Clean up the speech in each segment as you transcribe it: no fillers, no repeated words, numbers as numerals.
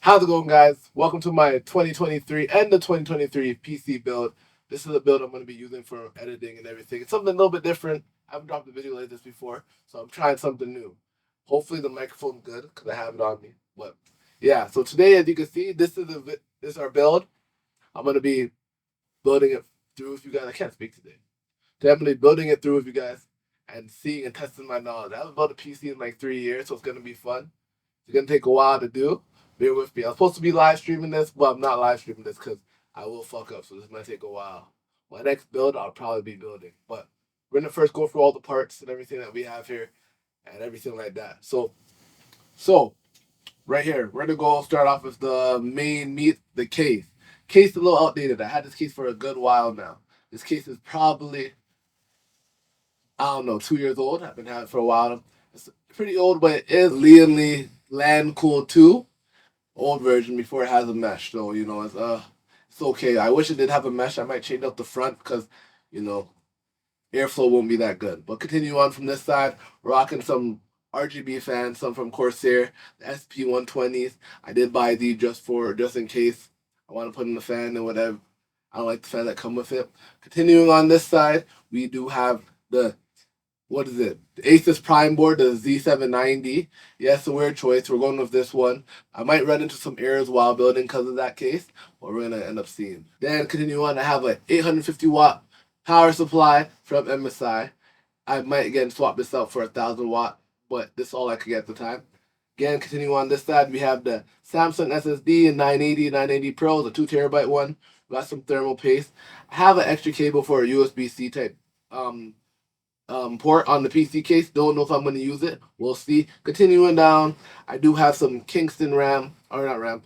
How's it going, guys? Welcome to my 2023 and the 2023 PC build. This is a build I'm going to be using for editing and everything. It's something a little bit different. I haven't dropped a video like this before, so I'm trying something new. Hopefully the microphone's good because I have it on me. But yeah, so today, as you can see, this is our build. I'm going to be building it through with you guys. I can't speak today. Definitely building it through with you guys and seeing and testing my knowledge. I haven't built a PC in like 3 years, so it's going to be fun. It's gonna take a while to do. Bear with me. I'm supposed to be live streaming this, but I'm not live streaming this because I will fuck up. So this might take a while. My next build, I'll probably be building. But we're gonna first go through all the parts and everything that we have here and everything like that. So right here, we're gonna go start off with the main meat, the case. Case is a little outdated. I had this case for a good while now. This case is probably, I don't know, 2 years old. I've been having it for a while. It's pretty old, but it is Lian Li Land Cool 2 old version before it has a mesh. So it's okay. I wish it did have a mesh. I might change out the front because you know airflow won't be that good. But continue on from this side, rocking some RGB fans, some from Corsair, the SP120s. I did buy these just in case I want to put in the fan and whatever. I don't like the fan that come with it. Continuing on this side, we do have the what is it? The Asus Prime board, the Z790. Yes, a weird choice. We're going with this one. I might run into some errors while building because of that case, but we're gonna end up seeing. Then continue on. I have an 850 watt power supply from MSI. I might again swap this out for 1,000 watt, but this is all I could get at the time. Again, continue on this side, we have the Samsung SSD and 980 Pro, the 2 TB one. We got some thermal paste. I have an extra cable for a USB-C type um, port on the PC case. Don't know if I'm going to use it. We'll see. Continuing down, I do have some Kingston RAM, or not RAM,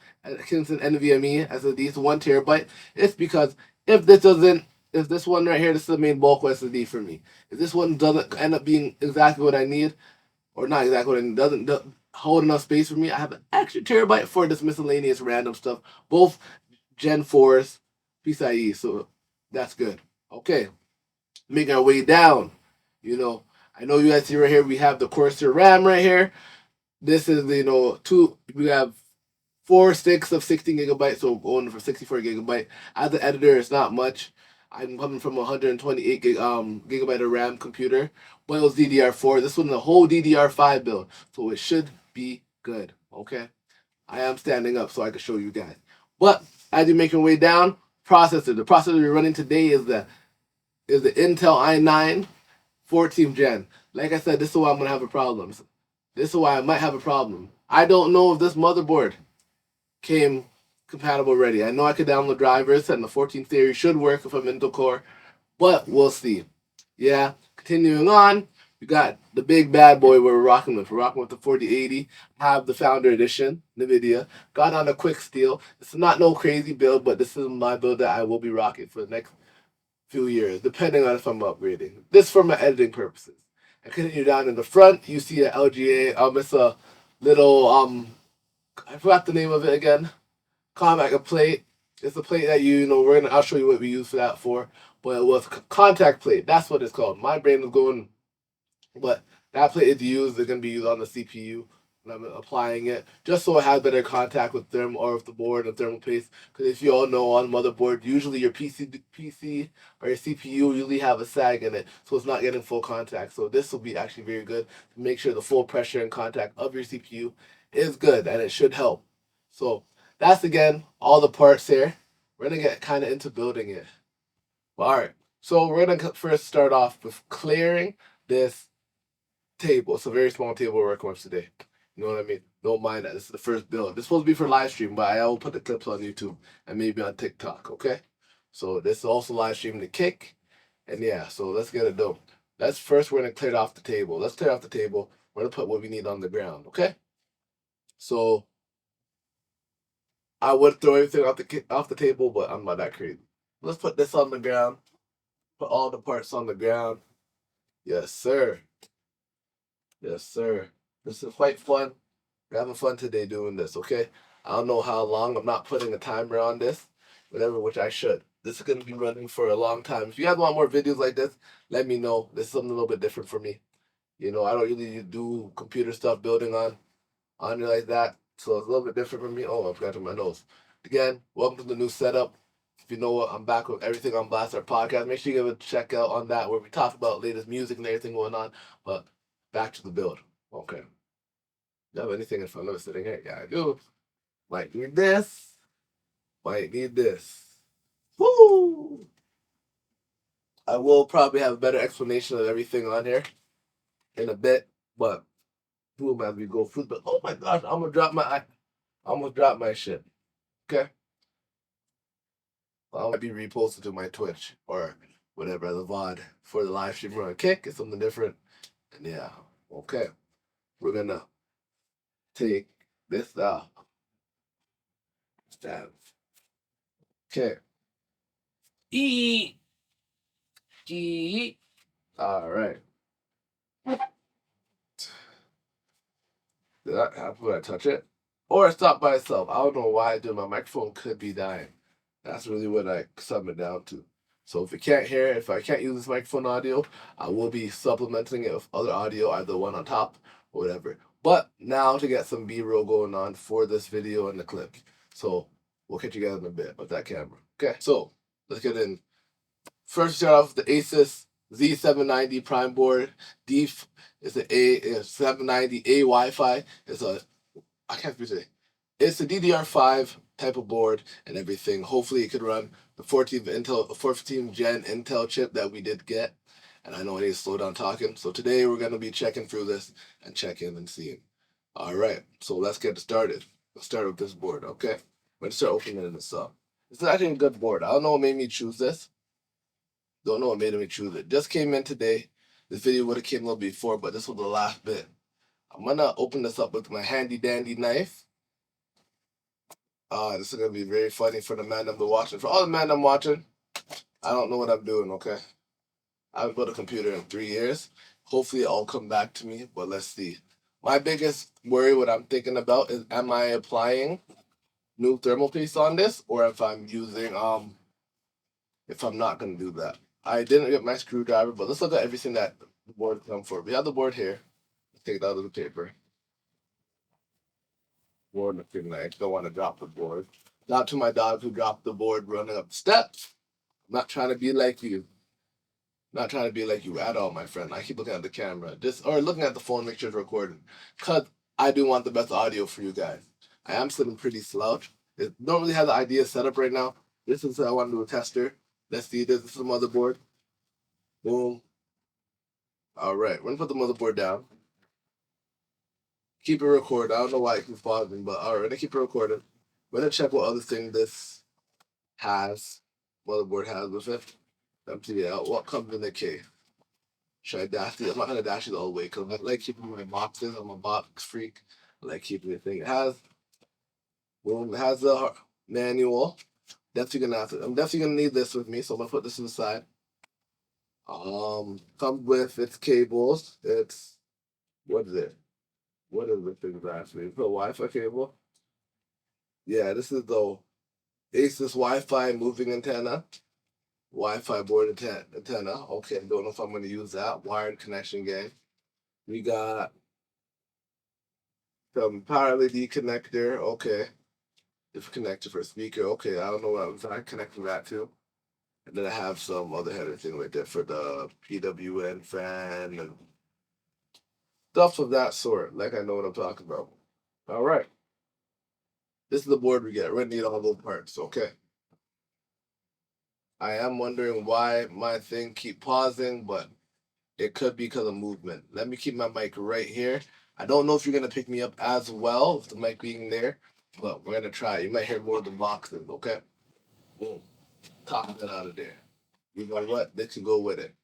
Kingston NVMe SSD, so 1 TB. It's because if this doesn't, if this one right here, this is the main bulk SSD for me. If this one doesn't end up being exactly what I need, or not exactly what I need, doesn't hold enough space for me, I have an extra terabyte for this miscellaneous random stuff. Both Gen 4s, PCIe, so that's good. Okay, making our way down. You know, I know you guys see right here, we have the Corsair RAM right here. This is, we have 4 sticks of 16 GB, so going for 64 GB. As an editor, it's not much. I'm coming from a 128 gigabyte of RAM computer, but it was DDR4. This one's a whole DDR5 build, so it should be good. Okay, I am standing up so I can show you guys. But as you make your way down, processor. The processor we're running today is the Intel i9 14th gen. Like I said, this is why I'm gonna have a problem. This is why I might have a problem. I don't know if this motherboard came compatible already. I know I could download drivers and the 14th series should work if I'm Intel Core, but we'll see. Yeah, continuing on, we got the big bad boy we're rocking with. We're rocking with the 4080. Have the Founder Edition, NVIDIA. Got on a quick steel. It's not no crazy build, but this is my build that I will be rocking for the next few years, depending on if I'm upgrading. This for my editing purposes. And continue down in the front, you see an LGA. It's a little I forgot the name of it again. Contact plate. It's a plate that I'll show you what we use for that for. But it was contact plate. That's what it's called. My brain was going, but that plate is used. It's gonna be used on the CPU when I'm applying it, just so it has better contact with thermal or with the board and thermal paste. Because if you all know, on motherboard, usually your PC or your CPU usually have a sag in it, so it's not getting full contact. So this will be actually very good to make sure the full pressure and contact of your CPU is good, and it should help. So that's again all the parts here. We're gonna get kind of into building it. All right. So we're gonna first start off with clearing this table. It's a very small table we're working with today. You know what I mean? Don't mind that. This is the first build. This is supposed to be for live stream, but I will put the clips on YouTube and maybe on TikTok, okay? So this is also live streaming the kick. And yeah, so let's get it done. Let's first we're gonna clear off the table. Let's clear off the table. We're gonna put what we need on the ground, okay? So I would throw everything off the table, but I'm not that crazy. Let's put this on the ground. Put all the parts on the ground. Yes, sir. Yes, sir. This is quite fun. We're having fun today doing this, okay? I don't know how long. I'm not putting a timer on this, whatever, which I should. This is going to be running for a long time. If you guys want more videos like this, let me know. This is something a little bit different for me. I don't really do computer stuff building on it like that. So it's a little bit different from me. Oh, I've got to my nose. Again, welcome to the new setup. If you know what, I'm back with Everything on Blast, our podcast. Make sure you give a check out on that where we talk about latest music and everything going on. But back to the build. Okay. Do you have anything in front of us sitting here? Yeah, I do. Might need this. Might need this. Woo! I will probably have a better explanation of everything on here in a bit, but boom as we go through. But oh my gosh, I'm gonna drop my I almost dropped my shit. Okay. I'll be reposted to my Twitch or whatever the VOD for the live stream. We're gonna kick. It's something different. And yeah, okay. We're gonna take this out. Stab. Okay. E. E. All right. Did I have to touch it? Or it stopped by itself. I don't know why I do. My microphone could be dying. That's really what I sum it down to. So if you can't hear it, if I can't use this microphone audio, I will be supplementing it with other audio, either one on top or whatever. But now to get some B-roll going on for this video and the clip. So we'll catch you guys in a bit with that camera. Okay, so let's get in. First, start off with the Asus Z790 Prime board. It's an A790A Wi-Fi. I can't speak today. It's a DDR5 type of board and everything. Hopefully, it could run the 14th Gen Intel chip that we did get. And I know I need to slow down talking. So today we're gonna be checking through this and checking and seeing. All right, so let's get started. Let's start with this board, okay? I'm gonna start opening this up. This is actually a good board. I don't know what made me choose this. Don't know what made me choose it. Just came in today. This video would have came a little before, but this was the last bit. I'm gonna open this up with my handy dandy knife. This is gonna be very funny for the man I'm watching. For all the man I'm watching, I don't know what I'm doing, okay? I haven't built a computer in 3 years. Hopefully it'll come back to me, but let's see. My biggest worry, what I'm thinking about is, am I applying new thermal paste on this, or if I'm using, if I'm not gonna do that. I didn't get my screwdriver, but let's look at everything that the board comes for. We have the board here. Let's take it out of the paper. Board looking like don't want to drop the board. Not to my dog who dropped the board running up the steps. I'm not trying to be like you. Not trying to be like you at all, my friend. I keep looking at the camera, or looking at the phone, make sure it's recording, cause I do want the best audio for you guys. I am sitting pretty slouched. Don't really have the idea set up right now. This is I want to do a tester. Let's see. This is the motherboard. Boom. All right, we're gonna put the motherboard down. Keep it recorded. I don't know why it keeps pausing, but all right, I keep it recorded. We're gonna check what other thing this motherboard has with it. Empty it out. What comes in the case? Should I dash it? I'm not gonna dash it all the way because I like keeping my boxes. I'm a box freak. I like keeping the thing. It has a manual. Definitely gonna have to. I'm definitely gonna need this with me, so I'm gonna put this to the side. Comes with its cables. It's what is it? What is the thing actually? It's a Wi-Fi cable. Yeah, this is the Asus Wi-Fi moving antenna. Wi-Fi board antenna. Okay, don't know if I'm gonna use that. Wired connection gang. We got some power LED connector. Okay. If connector for speaker. Okay, I don't know what I was connecting that to. And then I have some other header thing right there for the PWN fan and stuff of that sort. Like I know what I'm talking about. All right. This is the board we get. We're gonna need all those parts. Okay. I am wondering why my thing keep pausing, but it could be because of movement. Let me keep my mic right here. I don't know if you're gonna pick me up as well with the mic being there, but we're gonna try. You might hear more of the boxes, okay? Boom. Top that out of there. You know what? This can go with it.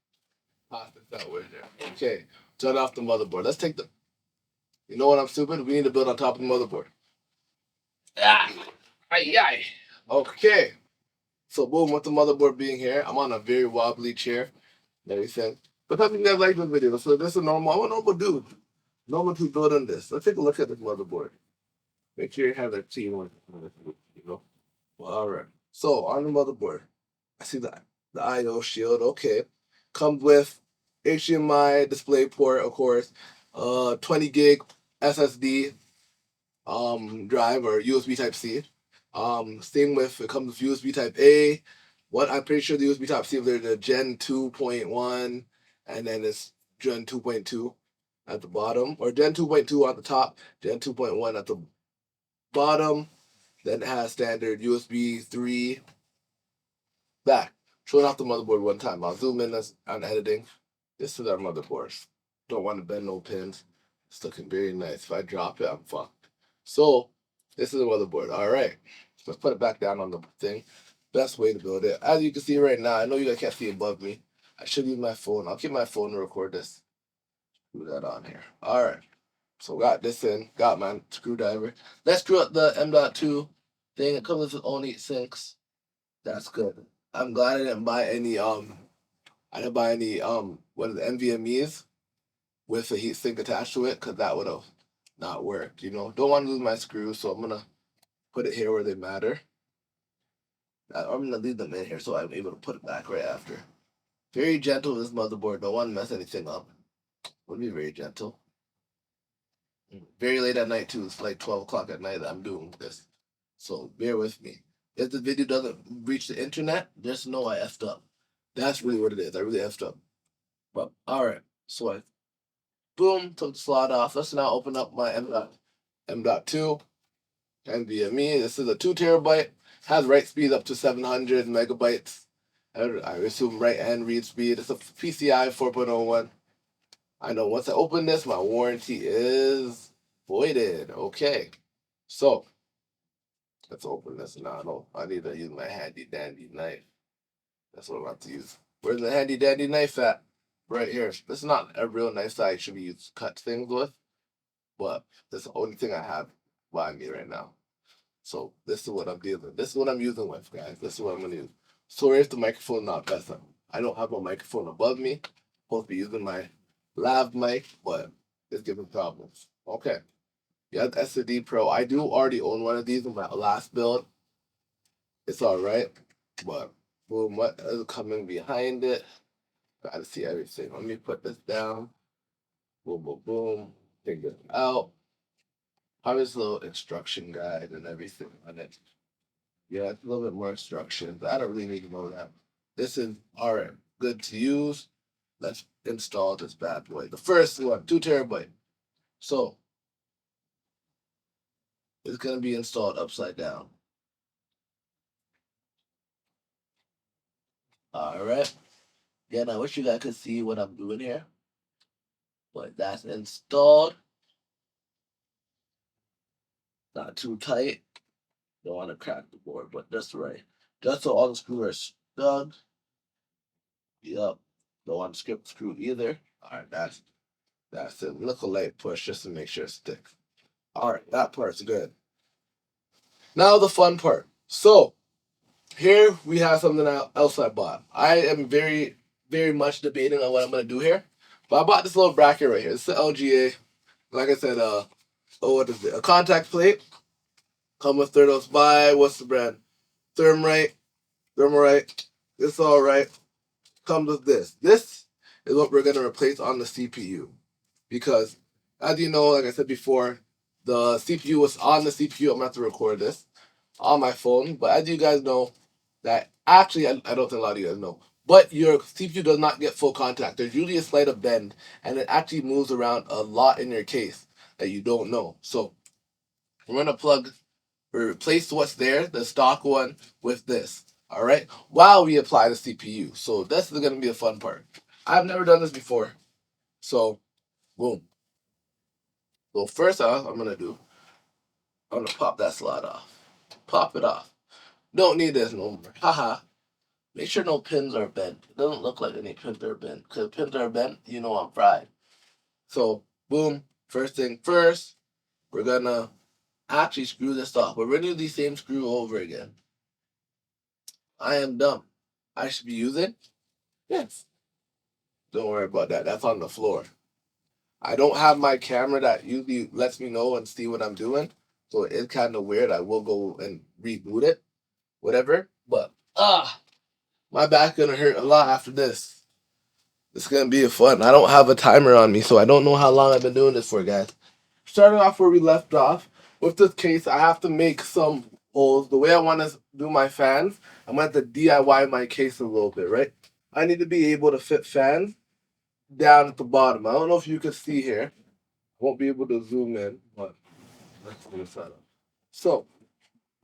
Pop this out with there. Okay. Turn off the motherboard. Let's take the. You know what? I'm stupid. We need to build on top of the motherboard. Ah. Ay, ay. Okay. So boom, with the motherboard being here, I'm on a very wobbly chair and everything. But hope you guys like this video. So this is I'm a normal dude. Normal to build on this. Let's take a look at this motherboard. Make sure you have that team on you know. Well, all right. So on the motherboard, I see the I/O shield. Okay, comes with HDMI display port, of course. 20 gig SSD. drive or USB Type C. Same with it comes with USB Type A. What I'm pretty sure the USB Type C there's a Gen 2.1 and then it's Gen 2.2 at the bottom, or Gen 2.2 at the top, Gen 2.1 at the bottom. Then it has standard USB 3 back. Showing off the motherboard one time. I'll zoom in as on editing. This is our motherboard. Don't want to bend no pins. It's looking very nice. If I drop it, I'm fucked. So this is the motherboard. All right, let's put it back down on the thing. Best way to build it. As you can see right now, I know you guys can't see above me. I should use my phone. I'll keep my phone to record this. Do that on here. All right. So got this in. Got my screwdriver. Let's screw up the M.2 thing. It comes with only 8 sinks. That's good. I'm glad I didn't buy any what are the NVMe's with a heat sink attached to it, because that would have not worked. Don't want to lose my screws, so I'm gonna put it here where they matter. I'm gonna leave them in here so I'm able to put it back right after. Very gentle with this motherboard. Don't want to mess anything up. Would be very gentle. Very late at night too. It's like 12 o'clock at night that I'm doing this, so bear with me. If the video doesn't reach the internet, just know I effed up. That's really what it is. I really effed up. But all right, so I boom took the slot off. Let's now open up my M.2 NVMe. This is a 2 terabyte. Has write speed up to 700 megabytes. I assume write and read speed. It's a PCI 4.01. I know once I open this, my warranty is voided. Okay, so let's open this now. I need to use my handy dandy knife. That's what I'm about to use. Where's the handy dandy knife at? Right here. This is not a real knife that I should be used to cut things with, but that's the only thing I have by me right now. So this is what I'm dealing with. This is what I'm using with, guys. This is what I'm gonna use. Sorry if the microphone not best. I don't have a microphone above me. I'm supposed to be using my lav mic, but it's giving problems. Okay. Yeah, the SD Pro. I do already own one of these in my last build. It's alright, but boom, what is coming behind it? Gotta see everything. Let me put this down. Boom, boom, boom. Take it out. Have this little instruction guide and everything on it. Yeah, it's a little bit more instructions. I don't really need to know that. This is alright. Good to use. Let's install this bad boy. The first one, 2 terabyte. So it's gonna be installed upside down. Alright. Again, I wish you guys could see what I'm doing here. But that's installed. Not too tight. Don't want to crack the board, but that's right. Just so all the screws are snug. Yep. Don't want to skip the screw either. Alright, that's it. Look a light push just to make sure it sticks. Alright, that part's good. Now the fun part. So here we have something else I bought. I am very, very much debating on what I'm gonna do here. But I bought this little bracket right here. It's the LGA. Like I said, what is it? A contact plate. Come with Thirdos by what's the brand? Thermite. It's alright. Comes with this. This is what we're gonna replace on the CPU. Because as you know, like I said before, the CPU was on the CPU. I'm gonna have to record this on my phone. But as you guys know, that actually I don't think a lot of you guys know. But your CPU does not get full contact. There's usually a slight of bend, and it actually moves around a lot in your case that you don't know. So we're gonna replace what's there, the stock one, with this. All right, while we apply the CPU. So this is gonna be a fun part. I've never done this before, so boom. So first off, I'm gonna pop that slot off. Pop it off. Don't need this no more. Haha. Make sure no pins are bent. It doesn't look like any pins are bent. Because if pins are bent, you know I'm fried. So, boom. First thing first, we're gonna actually screw this off. We're gonna do the same screw over again. I am dumb. I should be using this. Don't worry about that. That's on the floor. I don't have my camera that usually lets me know and see what I'm doing. So it's kind of weird. I will go and reboot it. Whatever. But, my back's gonna hurt a lot after this. It's gonna be fun. I don't have a timer on me, so I don't know how long I've been doing this for, guys. Starting off where we left off, with this case, I have to make some holes. The way I want to do my fans, I'm going to have to DIY my case a little bit, right? I need to be able to fit fans down at the bottom. I don't know if you can see here. I won't be able to zoom in, but let's do this up. So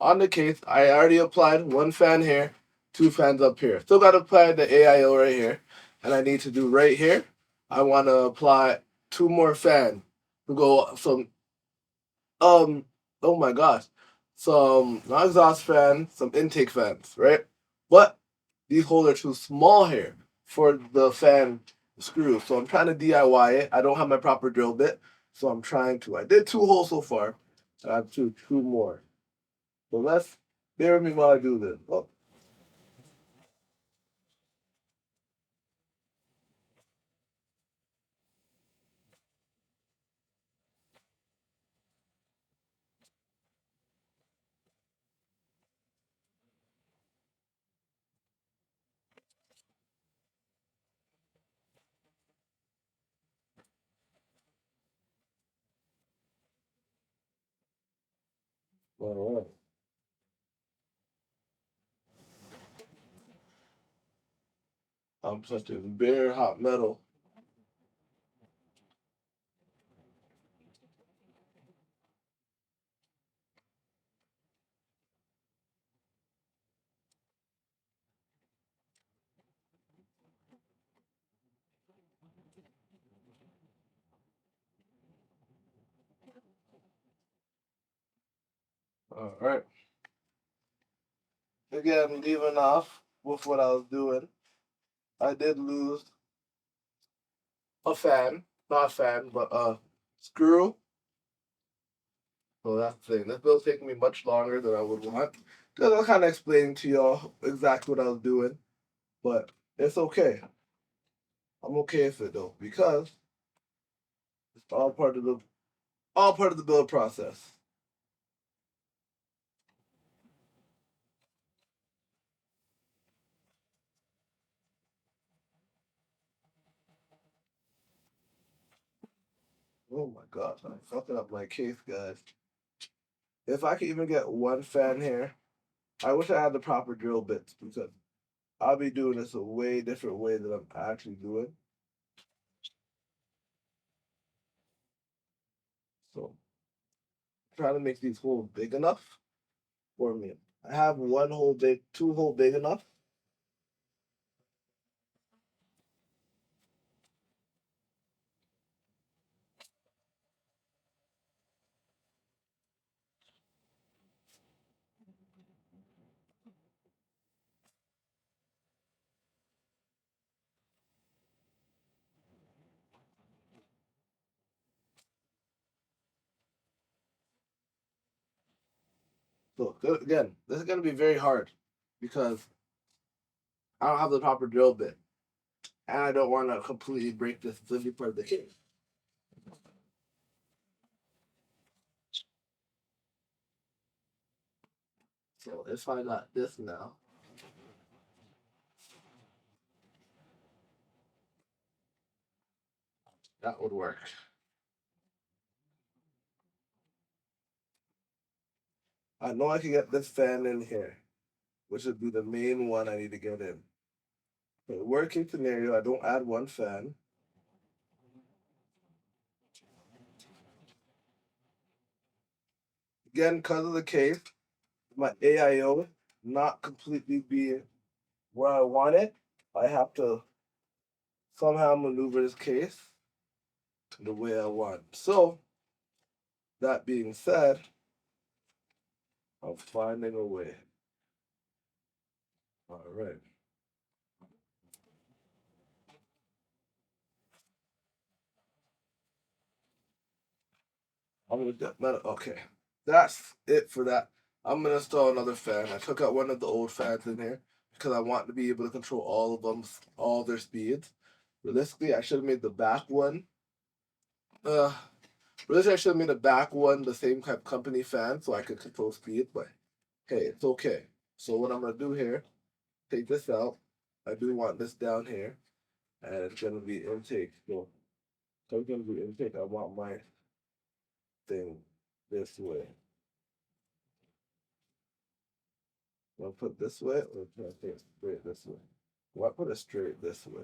on the case, I already applied one fan here, two fans up here. Still got to apply the AIO right here, and I need to do right here. I want to apply two more fans to go some oh my gosh, some not exhaust fan, some intake fans, right? But these holes are too small here for the fan screw, so I'm trying to DIY it. I don't have my proper drill bit, so I'm trying to. I did two holes so far. I have two more. So let's bear with me while I do this. Oh, all right. I'm such a bare hot metal. All right. Again, leaving off with what I was doing. I did lose a fan, not a fan, but a screw. So that's the thing. This build's taking me much longer than I would want. Because I was kind of explaining to y'all exactly what I was doing, but it's okay. I'm okay with it though because it's all part of the build process. Oh my gosh, I'm fucking up my case, guys. If I could even get one fan here, I wish I had the proper drill bits because I'll be doing this a way different way than I'm actually doing. So trying to make these holes big enough for me. I have one hole big, two hole big enough. So again, this is gonna be very hard because I don't have the proper drill bit, and I don't want to completely break this flimsy part of the case. So if I got this now, that would work. I know I can get this fan in here, which would be the main one I need to get in. But working scenario, I don't add one fan. Again, because of the case, my AIO not completely being where I want it, I have to somehow maneuver this case the way I want. So, that being said, I'm finding a way. All right. I'm gonna get that. Okay, that's it for that. I'm gonna install another fan. I took out one of the old fans in here because I want to be able to control all of them, all their speeds. Realistically, I should have made the back one. Uh, Realistically, I should have made the back one the same type company fan so I could control speed. But hey, it's okay. So what I'm gonna do here, take this out. I do want this down here, and it's gonna be intake. So it's gonna be intake. I want my thing this way. I'll put this way or can I put it straight this way? Why put it straight this way?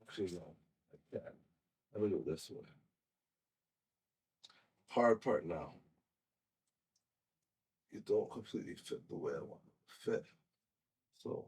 Actually, no, like that. Let me go this way. Hard part now. You don't completely fit the way I want it to fit. So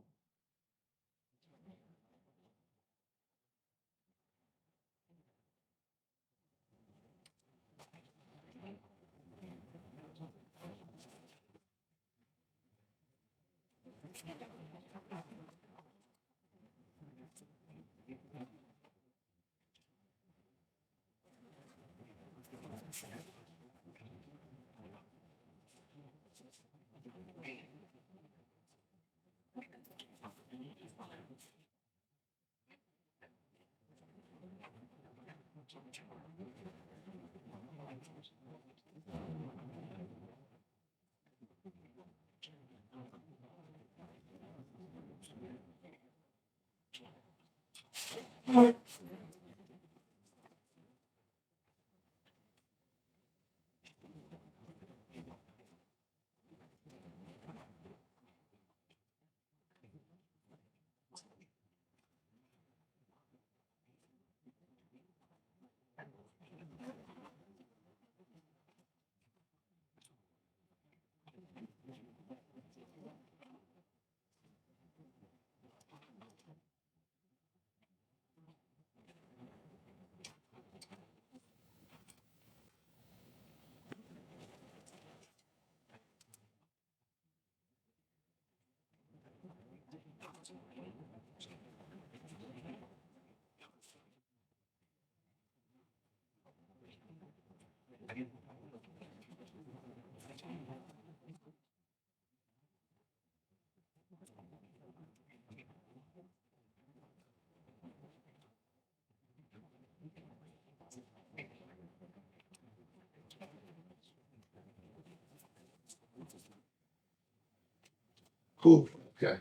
cool. Okay.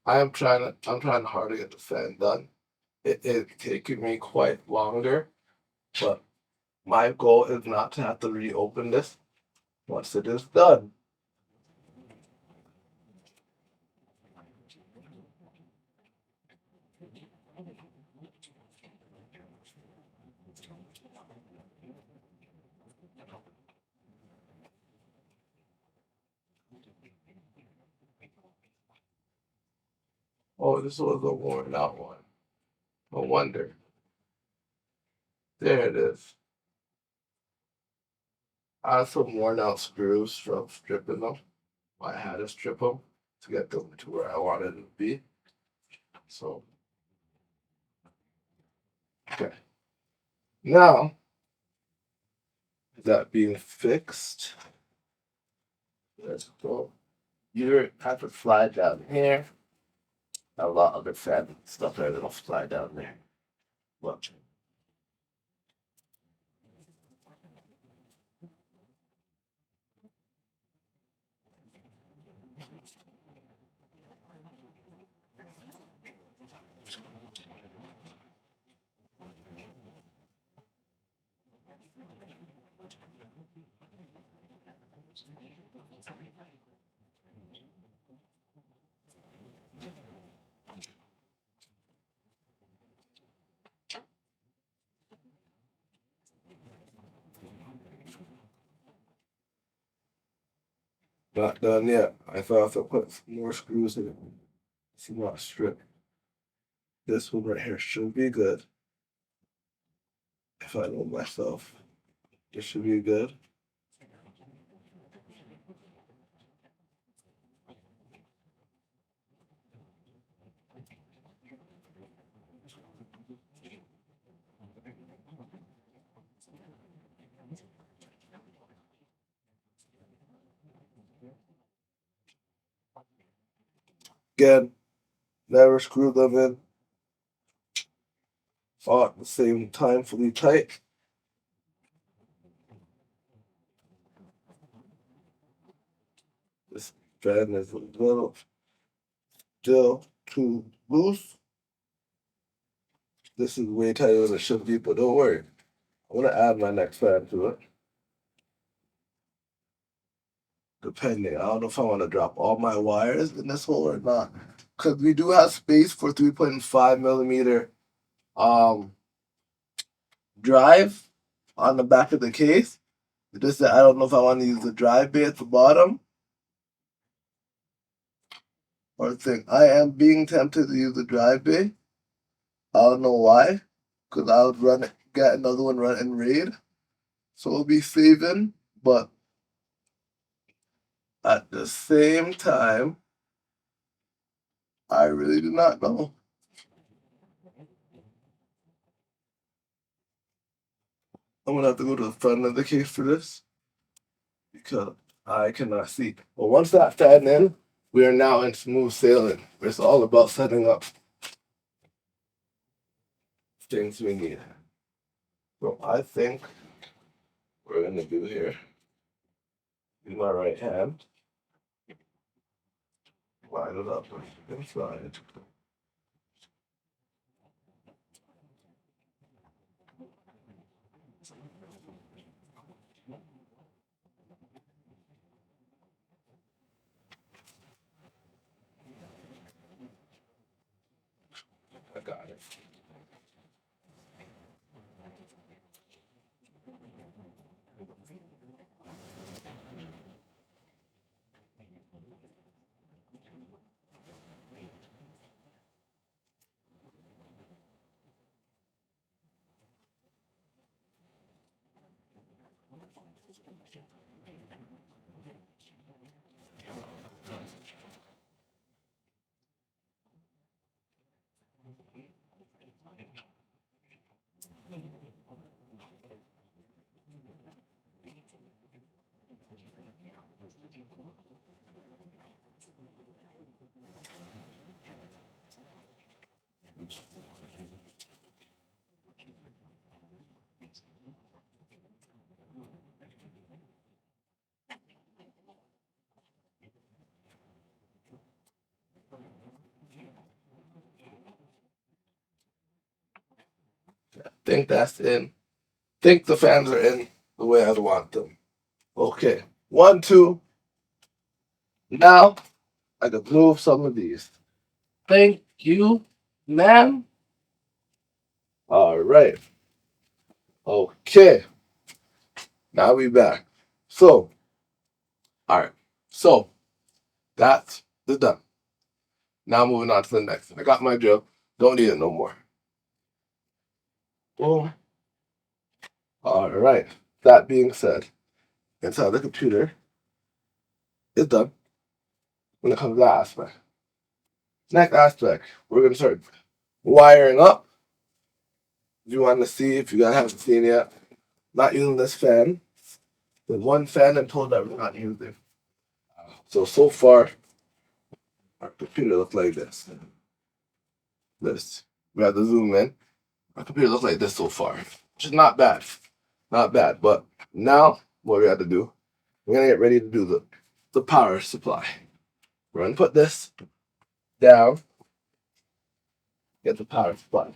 I'm trying hard to get the fan done. It's taking me quite longer, but my goal is not to have to reopen this once it is done. Oh, this was a worn out one. No wonder. There it is. I had some worn out screws from stripping them. I had to strip them to get them to where I wanted them to be. So, okay. Now, that being fixed, let's go. You have to slide down here. A lot of the fan stuff there that'll slide down there. Look. Not done yet. I thought I could put some more screws in it. It's not stripped. This one right here should be good. If I know myself, this should be good. Again, never screw them in all at the same time fully tight. This fan is a little still too loose. This is way tighter than it should be, but don't worry. I want to add my next fan to it. depending. I don't know if I want to drop all my wires in this hole or not. Because we do have space for 3.5 millimeter drive on the back of the case. Just that I don't know if I want to use the drive bay at the bottom or think I am being tempted to use the drive bay. I don't know why. Because I would get another one run and raid. So it'll be saving, but at the same time, I really do not know. I'm gonna have to go to the front of the case for this because I cannot see. But once that's tied in, we are now in smooth sailing. It's all about setting up things we need. So I think we're gonna do here. Use my right hand. Line it up inside. I got it. Think that's in. Think the fans are in the way I want them. Okay. 1, 2. Now I can move some of these. Thank you, ma'am. All right. Okay. Now we back. So, all right. So that's the done. Now moving on to the next. I got my drill. Don't need it no more. Boom. All right. That being said, inside the computer, it's done when it comes to that aspect. Next aspect, we're gonna start wiring up. If you want to see, if you guys haven't seen yet, not using this fan. With one fan until that we're not using. So far, our computer looks like this. This. We have to zoom in. Our computer looks like this so far, which is not bad. Not bad. But now, what we have to do, we're going to get ready to do the power supply. We're going to put this down, get the power supply.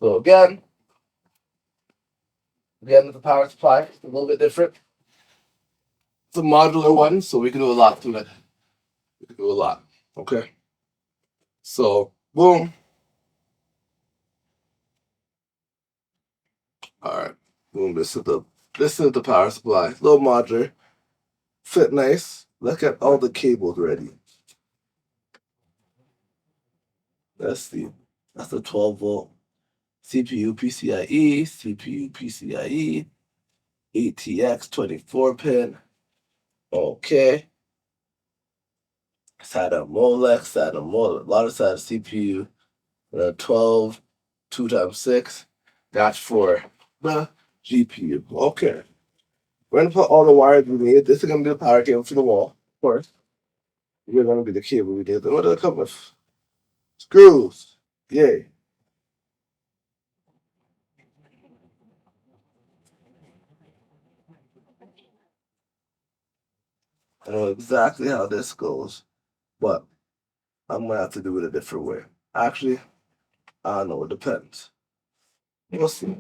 So again, with the power supply, it's a little bit different. It's a modular one, so we can do a lot to it. We can do a lot. Okay. So, boom. All right. Boom. This is the power supply. Little modular. Fit nice. Look at all the cables ready. That's the 12-volt CPU PCIe, CPU PCIe, ATX 24 pin. Okay. SATA Molex, a lot of SATA CPU. 12, 2x6. That's for the GPU. Okay. We're gonna put all the wires we need. This is gonna be the power cable for the wall, of course. We're gonna be the cable we need. Then what does it come with? Screws. Yay. I know exactly how this goes, but I'm gonna have to do it a different way. Actually, I don't know, it depends. We'll see.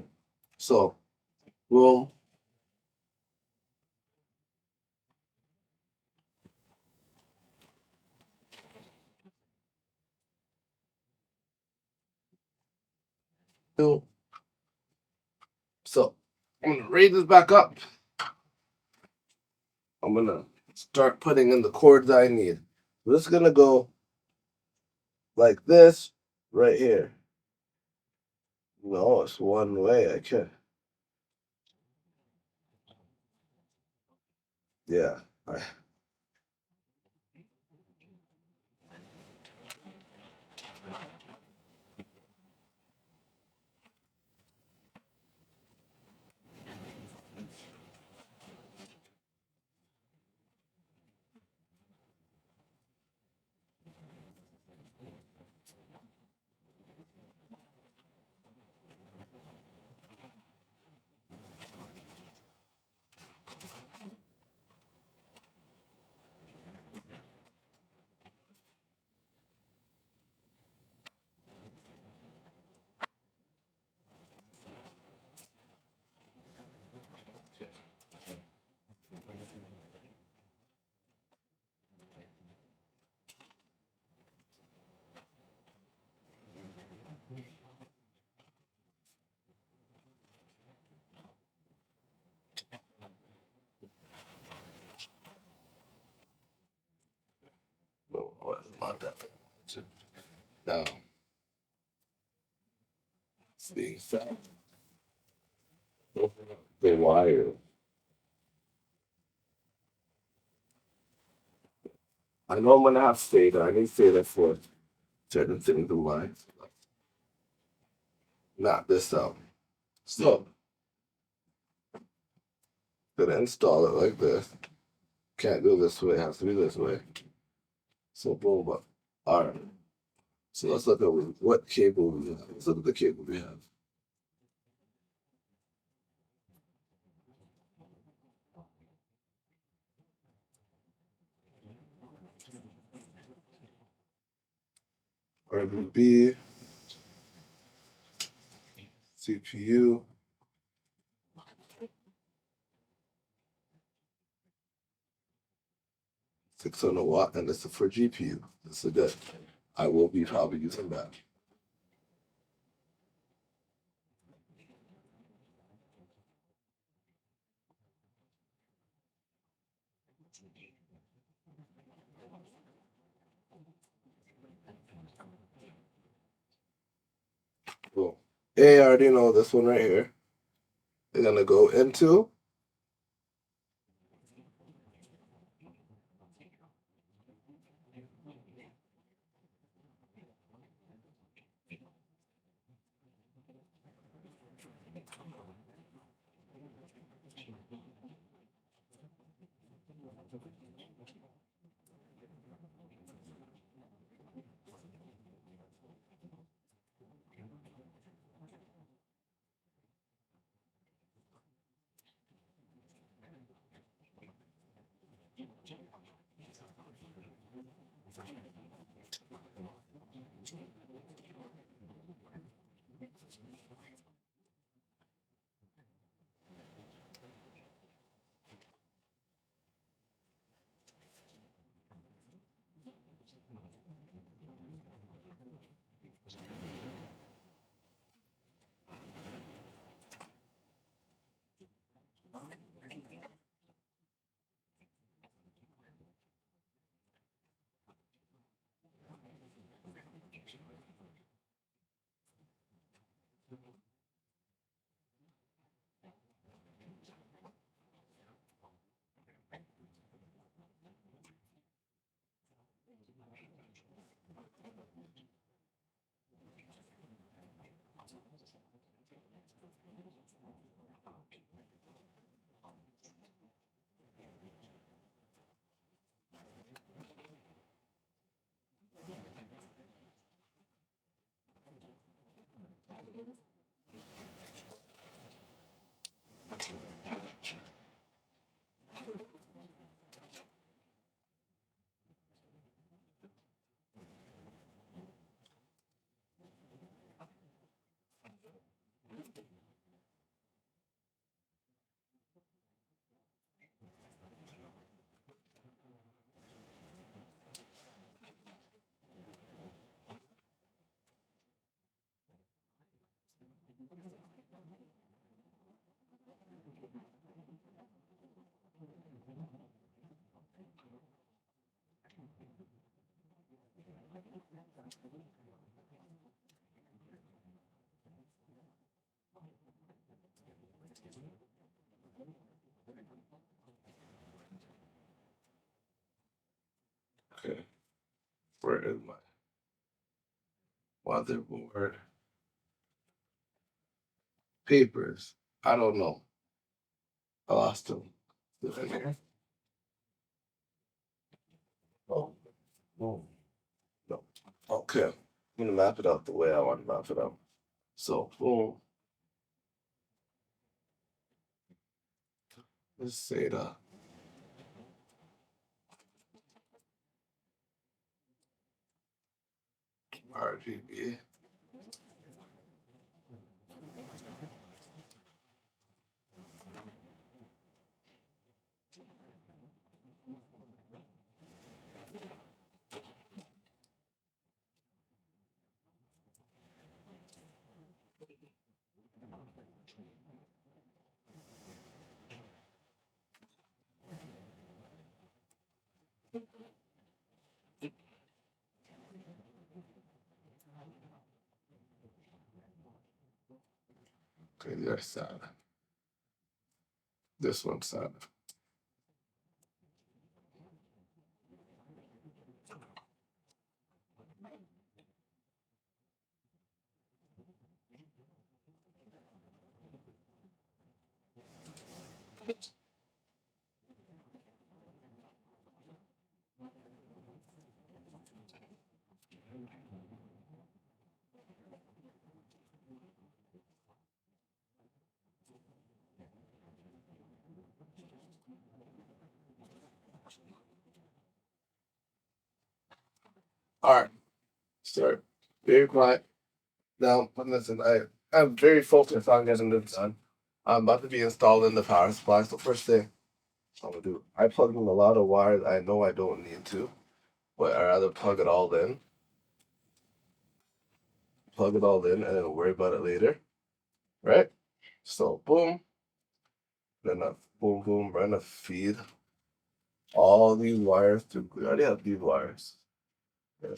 So, boom. do. So I'm gonna raise this back up. I'm gonna start putting in the chords I need. This is gonna go like this right here. No, it's one way. I can't. Yeah. No, not that. Now, it's being fat. The wire. I know I'm gonna have fader. I need fader for certain things in mind. Not this out. So, gonna install it like this. Can't do this way, it has to be this way. So boom, but alright. So let's look at what cable we have. Let's look at the cable we have. RGB, CPU, 600 watt, and this is for GPU. This is good. I will be probably using that. Cool. I already know this one right here. They're gonna go into Okay, where is my motherboard papers? I don't know. I lost them. Still in here? Oh, oh, no. Okay, I'm gonna map it out the way I want to map it out. So, boom. Let's say the RGB. Okay, the other side. This one side. All right, start. Very quiet. Now, listen, I'm very focused on getting this done. I'm about to be installing the power supply. So first thing I'm gonna do, I plugged in a lot of wires I know I don't need to, but I rather plug it all in. Plug it all in and then worry about it later. Right? So boom, then I boom boom, we're gonna feed all these wires through. We already have these wires. Yeah.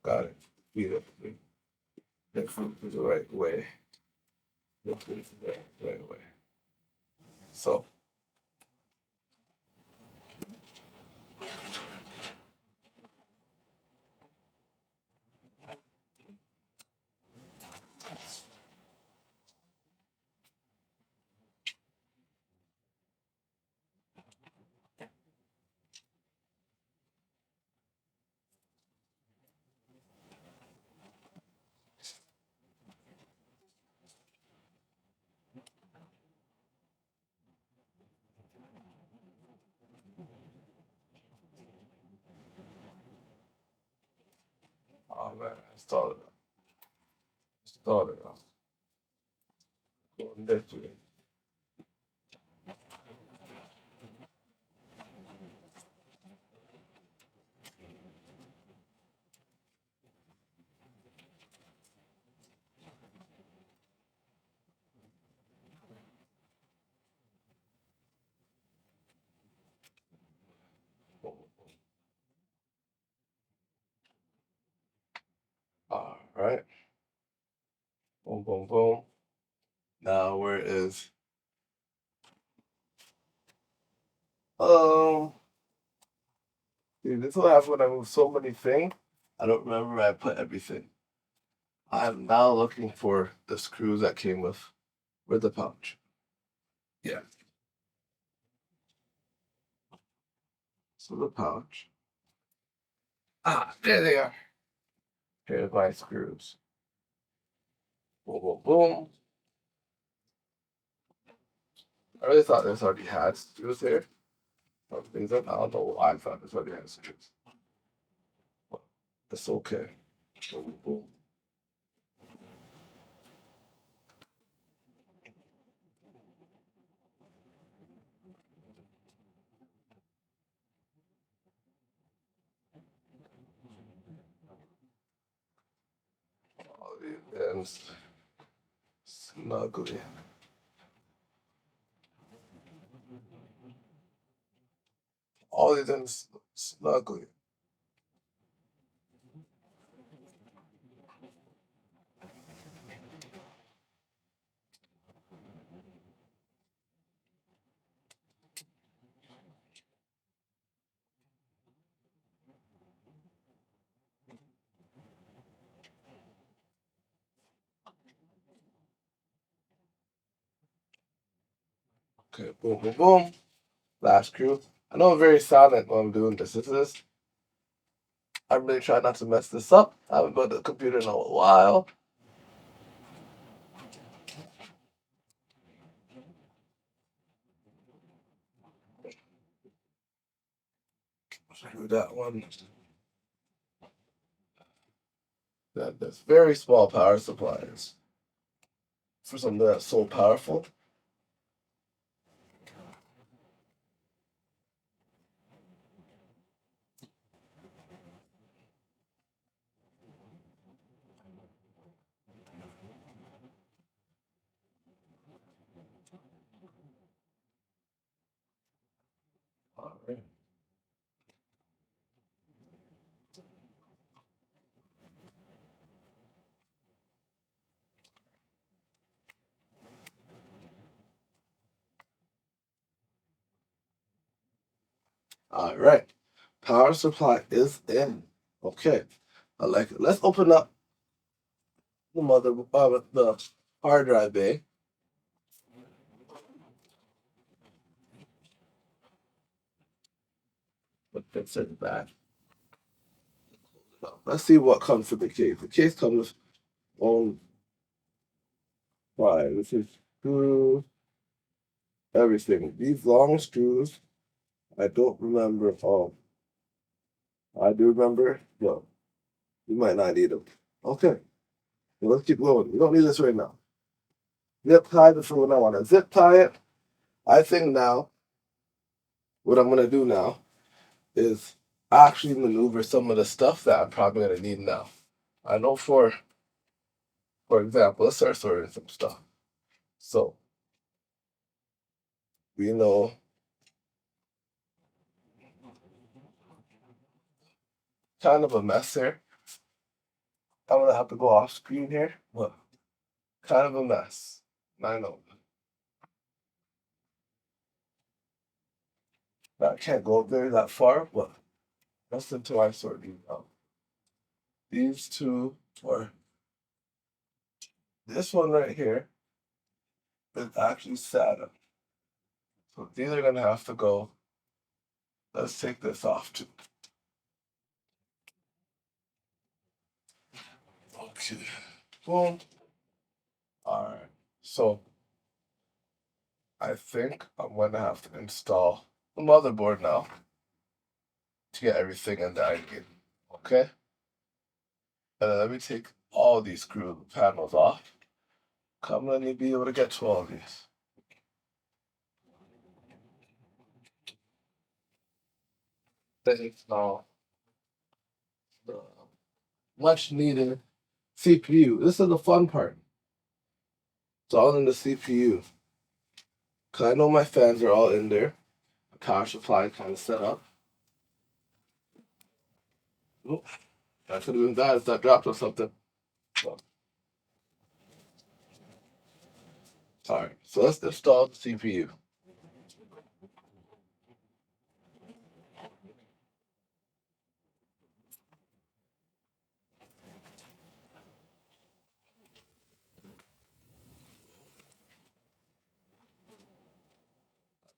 Got it. Feed it. That's the right way. That's the right way. So, oh man, I started. Started. Going this way. All right. Boom, boom, boom. Now where is um see, this will happen when I move so many things. I don't remember where I put everything. I'm now looking for the screws that came with the pouch. Yeah. So the pouch. Ah, there they are. Here's my screws. Boom, boom, boom. I really thought this already had screws here. Some things up. I don't know why I thought this already had screws. But it's okay. Boom, boom. All these ends snugly. All these ends snugly. Okay, boom, boom, boom. Last screw. I know I'm very silent when I'm doing this. I'm really trying not to mess this up. I haven't built a computer in a while. Screw that one. That's very small power supplies for something that's so powerful. All right. All right. Power supply is in. Okay. I like it. Let's open up the hard drive bay. Put this in the back. Let's see what comes with the case. The case comes on fire. This is screw everything. These long screws, I don't remember all. I do remember. No, you might not need them. Okay. Well, let's keep going. We don't need this right now. Zip tie this for when I want to zip tie it. I think now what I'm gonna do now is actually maneuver some of the stuff that I'm probably gonna need now. I know for example, let's start sorting some stuff. So we know kind of a mess here. I'm gonna have to go off screen here. But kind of a mess. I know. I can't go very that far, but that's until I sort these out. These two, or this one right here, is actually SATA. So these are gonna have to go. Let's take this off too. Okay. Boom. Alright. So I think I'm gonna have to install the motherboard now to get everything in the IDE. Okay? And then let me take all these screw panels off. I'm gonna need to be able to get to all of these. Then install the much needed CPU. This is the fun part. It's all in the CPU. Cause I know my fans are all in there. Power supply kind of set up. Oh, that could have been bad if that dropped or something. Well, alright, so let's install the CPU.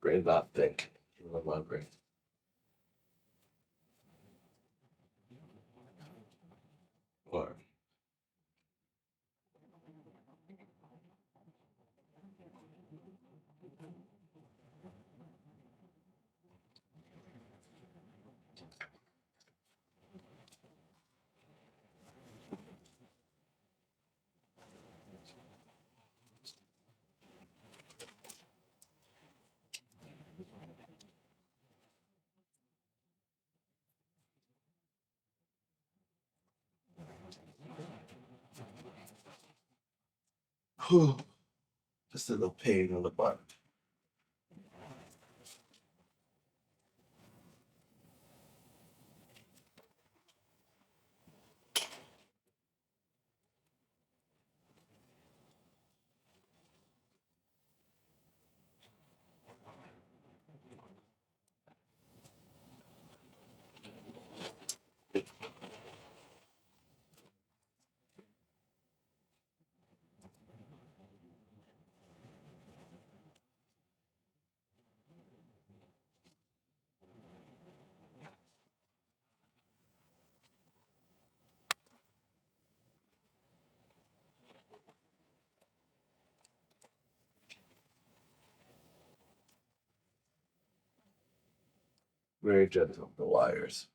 Brain not think. My brain. Or Just a little pain on the butt. Very gentle, the wires.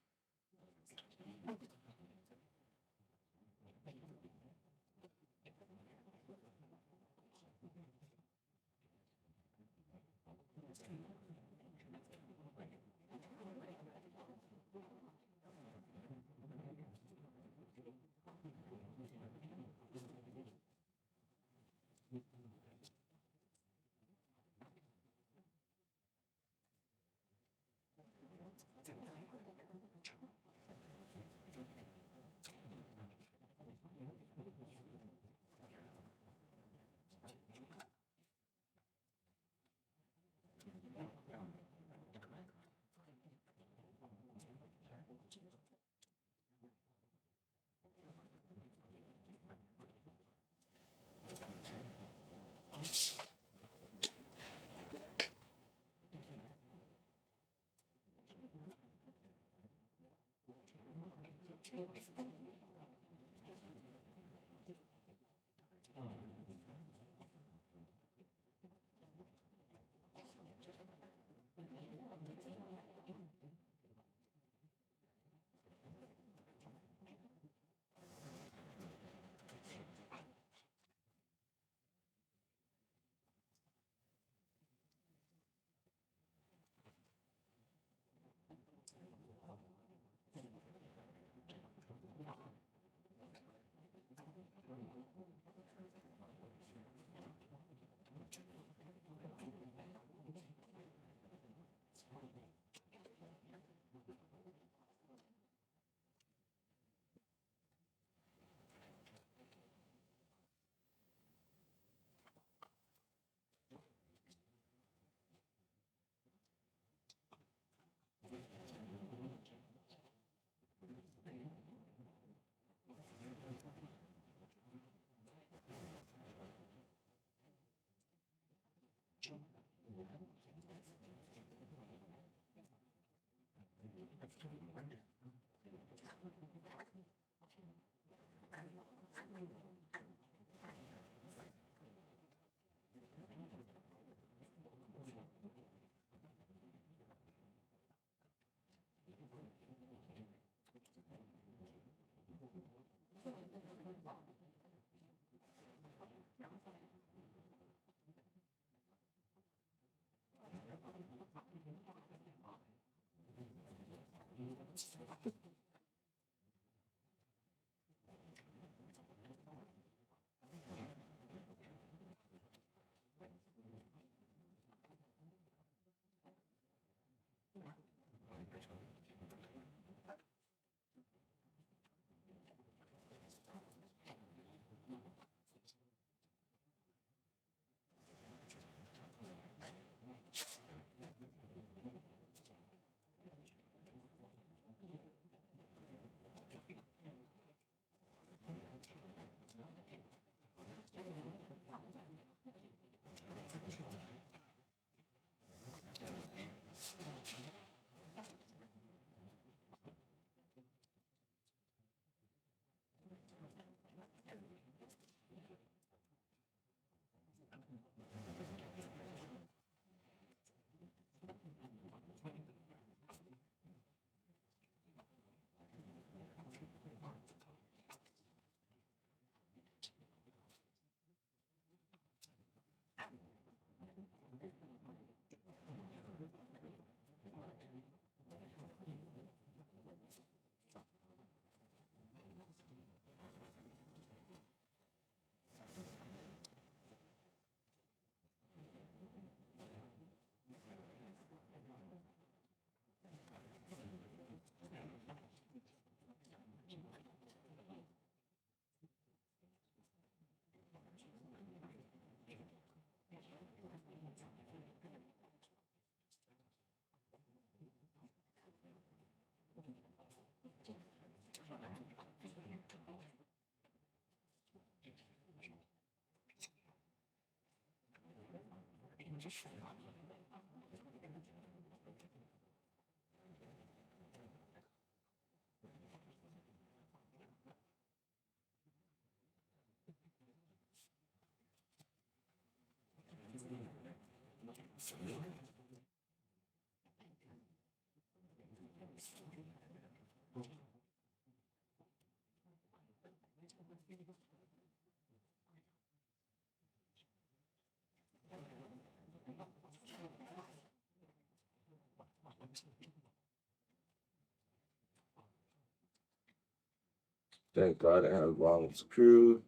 Thank God I have long screw.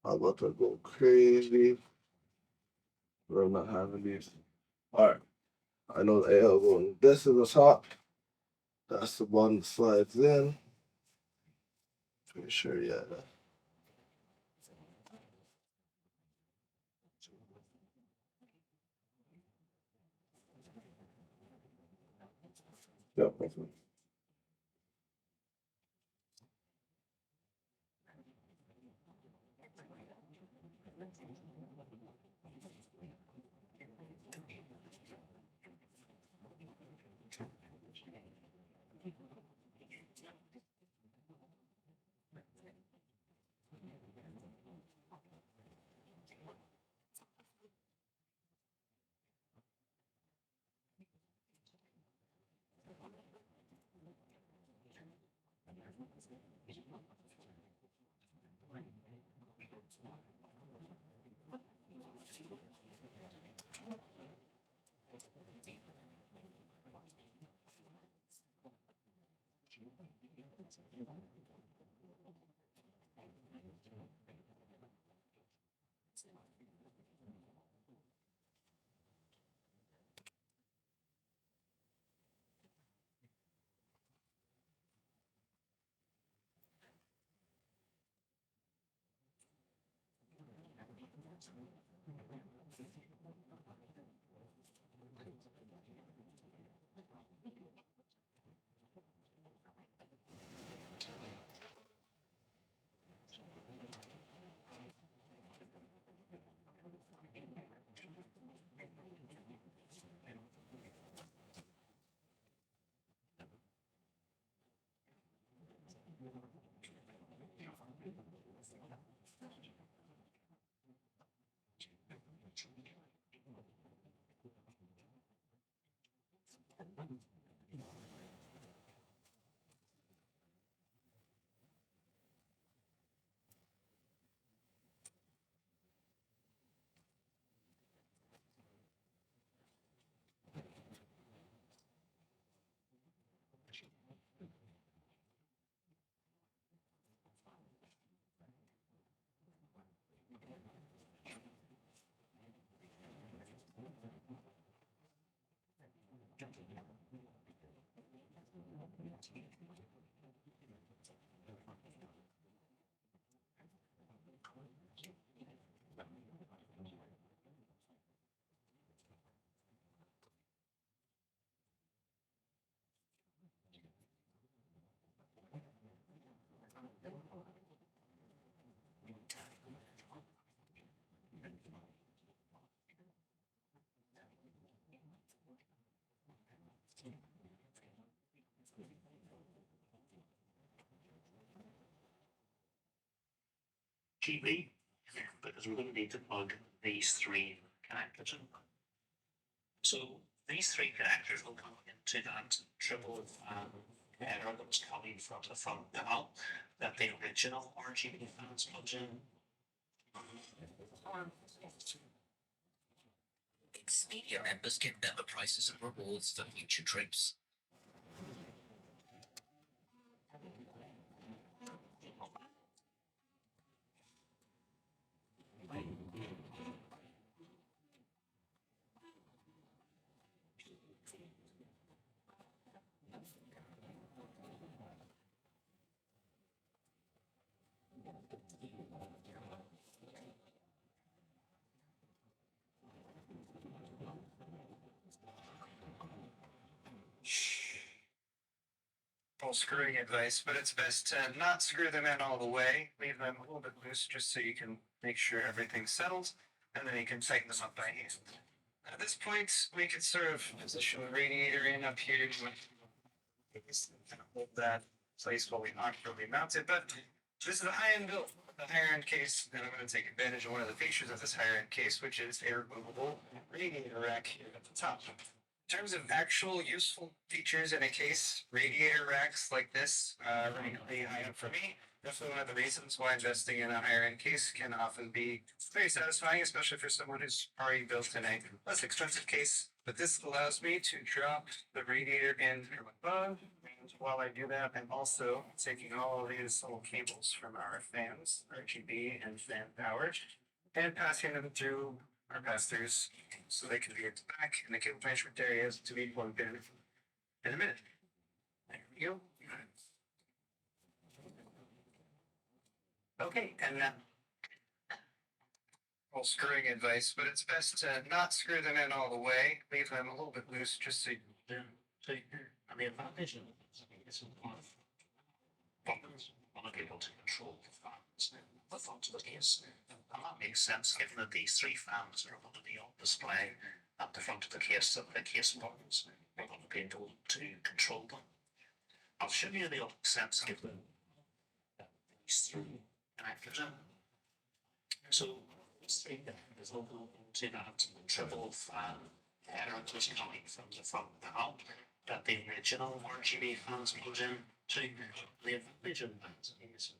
I'm about to go crazy. But I'm not having these. Alright. I know the AL going. This is the top. That's the one that slides in. Pretty sure, yeah. Yep, that's one. GB, because we're going to need to plug these three connectors in. So these three connectors will come into that triple header that was coming from the front panel that the original RGB fans plugs in. Expedia members get better prices and rewards for future trips. Full screwing advice, but it's best to not screw them in all the way. Leave them a little bit loose just so you can make sure everything's settled, and then you can tighten them up by hand. At this point, we could sort of position the radiator in up here. Kind of hold that place while we awkwardly mount it. But this is a high-end build, a higher-end case, and I'm going to take advantage of one of the features of this higher-end case, which is a removable radiator rack here at the top. In terms of actual useful features in a case, radiator racks like this really high up for me. Definitely one of the reasons why investing in a higher end case can often be very satisfying, especially for someone who's already built in a less expensive case. But this allows me to drop the radiator in from above. And while I do that, I'm also taking all of these little cables from our fans, RGB and fan power, and passing them through our pass-throughs so they can be at the back in the cable management areas to be plugged in a minute. There we go. Okay, and then well, screwing advice, but it's best to not screw them in all the way. Leave them a little bit loose, just so you Then, so, and the advantage of it is buttons want to be able to control the fans with onto the case. And that makes sense given that these three fans are going to be on display at the front of the case, so the case buttons are going to be able to control them. I'll show you the other sense given these three connectors in. So these three connectors will go into that triple fan header which is coming from the front panel that the original RGB fans goes in to. The advantage of that is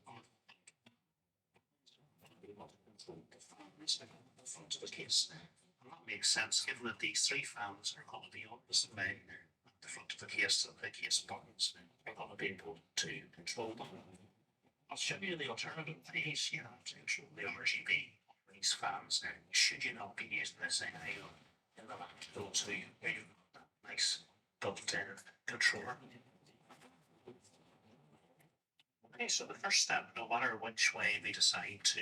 be able to control the fans at the front of the case. And that makes sense given that these three fans are going to be on display at the front of the case, so the case buttons are going to be able to control them. I'll show you the alternative ways you have to control the RGB on these fans should you not be using this in the lab to go to where you've got that nice built-in controller. Okay, so the first step, no matter which way we decide to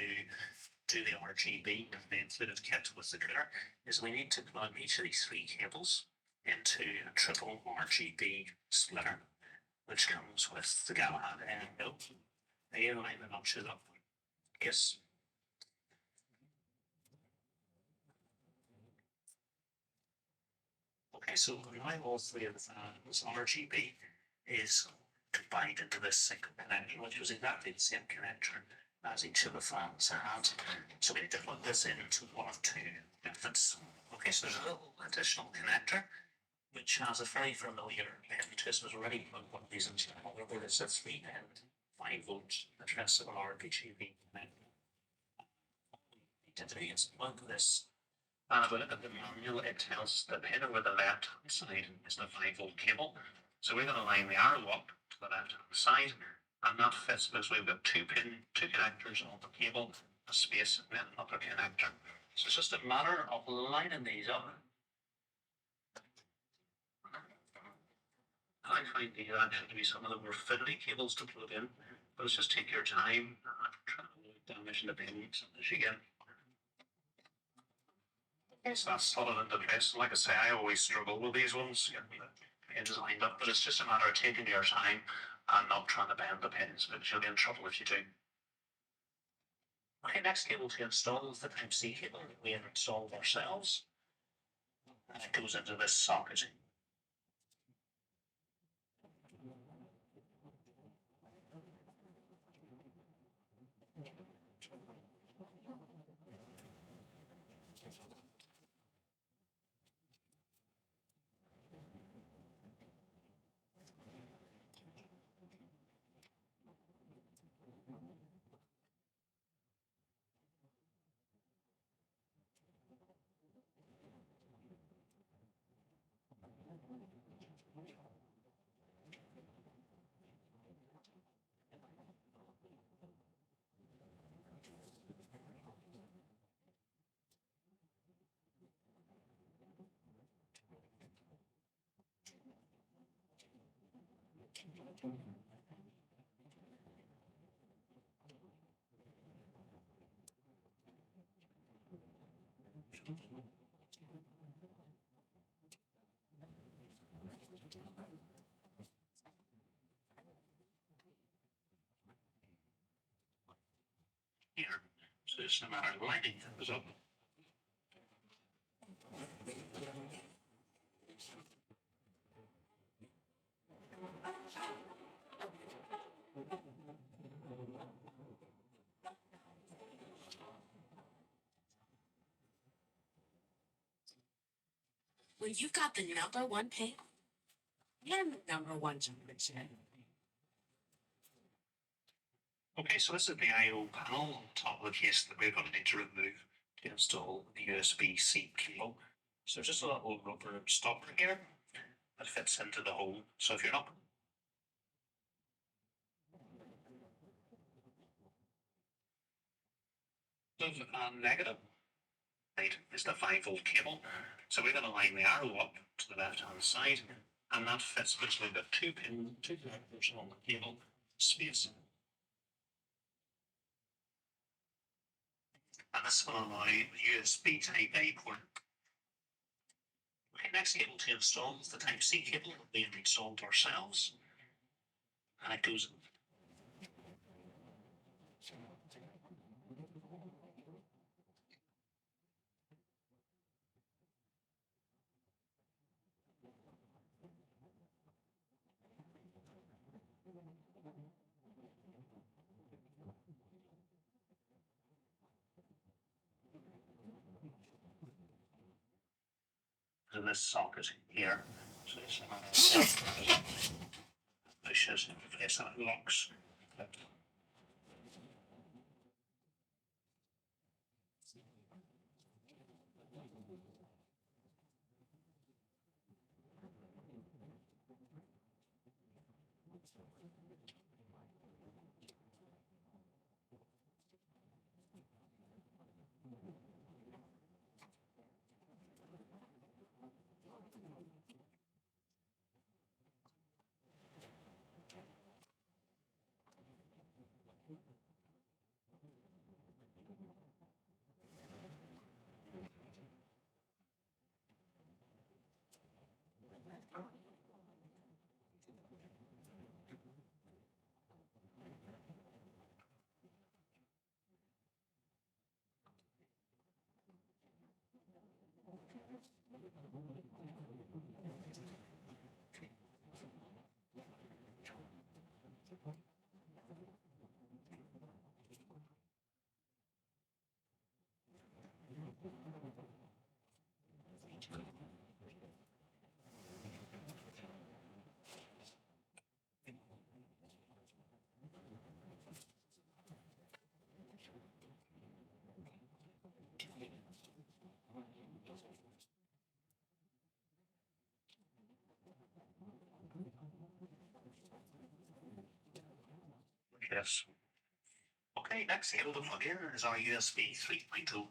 do the RGB and the included kit with the glitter, is we need to plug each of these three cables into a triple RGB splitter, which comes with the Galahad N built. They line the notches up. Yes. Okay, so now all three of the fans RGB is combined into this single connector, which was exactly the same connector as each of the fans had. So we need to plug this into one of two methods. Okay, so there's a little additional connector which has a very familiar pin to us. Was already plugged one of these into where it's a 3-pin 5-volt addressable RGB connector. What we need to do is plug this. And if we look at the manual, it tells the pin over the left side is the 5-volt cable. So we're going to line the arrow up to the left hand side, and that fits because we've got two connectors on the cable, a space, and then another connector. So it's just a matter of lining these up. I find these actually to be some of the more fiddly cables to plug in, but it's just take your time and try to avoid damaging the pins as you get. So that's solid into place. Like I say, I always struggle with these ones, getting the pins lined up, but it's just a matter of taking your time and not trying to bend the pins, but you'll be in trouble if you do. Okay, next cable to install is the Type-C cable that we have installed ourselves. And it goes into this socket. Here, so it's no matter lighting things up. when you've got the #1 pick and the #1 generation. Okay, so this is the I/O panel on top of the case that we're going to need to remove to install the USB-C cable. So just a little rubber stopper here that fits into the hole. So if you're not and negative, right, is the 5-volt cable. So we're going to line the arrow up to the left-hand side, and that fits between the two connectors on the cable space. And this will allow the USB Type A port. Okay, next cable to install is the Type C cable that we have installed ourselves. And it goes to this socket here. So it's pushes in place and it locks. Yes. Okay, next cable to plug in is our USB 3.0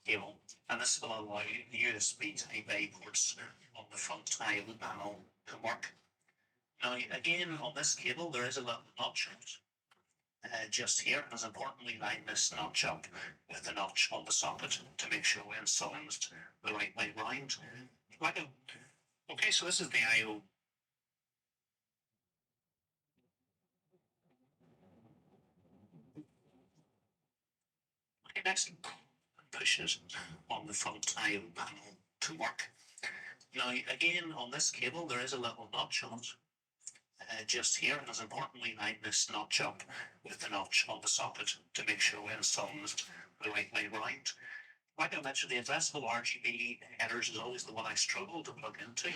cable, and this will allow the USB Type A ports on the front I/O panel to work. Now, again, on this cable, there is a little notch just here, and as importantly, line this notch up with the notch on the socket to make sure we're installing it the right way round. Okay, so this is the I/O. Okay, next, pushes on the front I/O panel to work. Now, again, on this cable, there is a little notch on it just here, and as importantly, line this notch up with the notch on the socket to make sure we're installing it the right way round. Like I mentioned, the addressable RGB headers is always the one I struggle to plug into.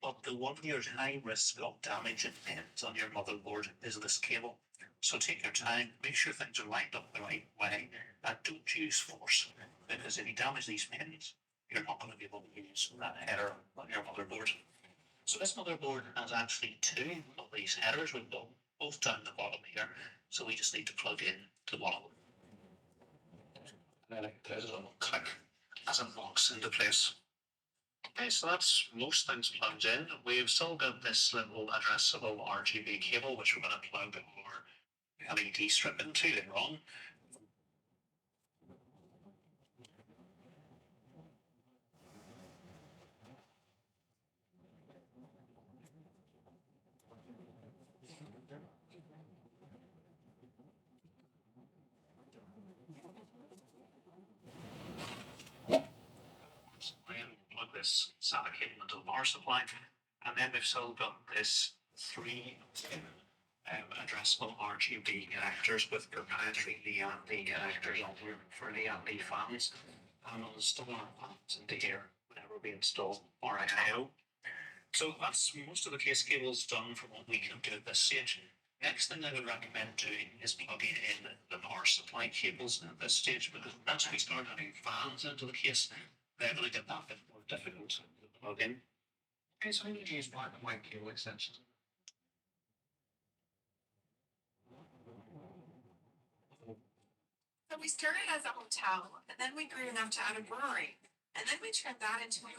But the one near high risk of damage and pins on your motherboard is this cable. So take your time, make sure things are lined up the right way, and don't use force. Because if you damage these pins, you're not going to be able to use that header on your motherboard. So this motherboard has actually two of these headers with them, both down the bottom here. So we just need to plug in to one of them. And then there's a little click as it locks into place. Okay, so that's most things plugged in. We've still got this little addressable RGB cable, which we're going to plug our LED strip into later on. Plug this SATA cable into the power supply, and then we've still got this three addressable RGB connectors with proprietary Liand connectors on for Liand fans, and we'll install our fans into here whenever will be installed RIO. So that's most of the case cables done for what we can do at this stage. Next thing I would recommend doing is plugging in the power supply cables at this stage, because once we start adding fans into the case, they're going to get that bit more difficult to plug in. Okay, so I'm going to use black and white cable extensions. So we started as a hotel, and then we grew enough to add a brewery, and then we turned that into a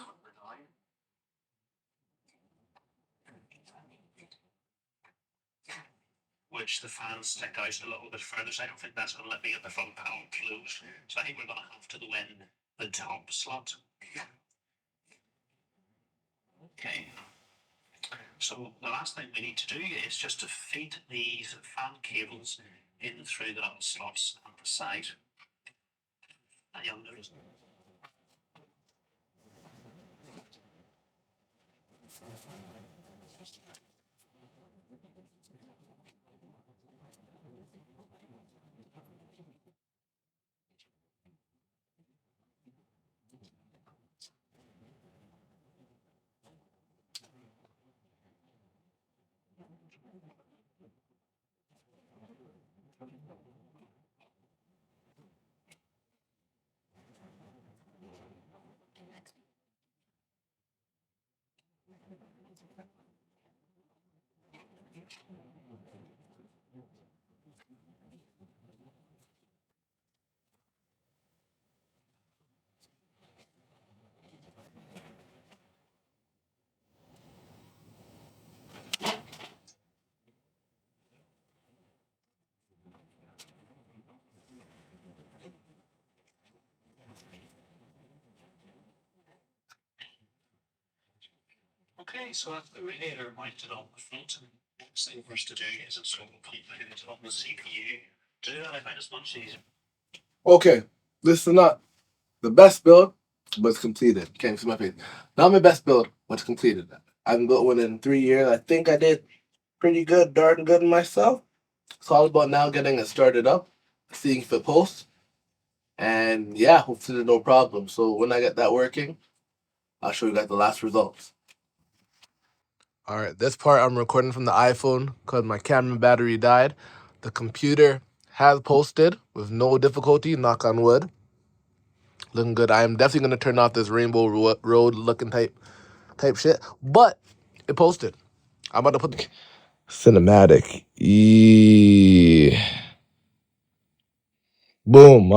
Which the fans stick out a little bit further, so I don't think that's going to let me get the front panel closed. So I think we're going to have to go in the top slot. Okay. So the last thing we need to do is just to feed these fan cables in through the little slots on the side. And you'll notice. Okay, so that's the radiator mounted on the front. Next thing for us to do is install the pump unit on the CPU. To do that, I find it's much easier. Okay, this is not the best build, but it's completed. Can't see my face. Not my best build, but it's completed. I haven't built one in 3 years. I think I did pretty good, darn good myself. It's all about now getting it started up, seeing if it posts, and yeah, hopefully there's no problem. So when I get that working, I'll show you guys the last results. All right, this part I'm recording from the iPhone because my camera battery died. The computer has posted with no difficulty, knock on wood. Looking good. I am definitely going to turn off this Rainbow Road looking type shit, but it posted. I'm about to put the cinematic. Boom.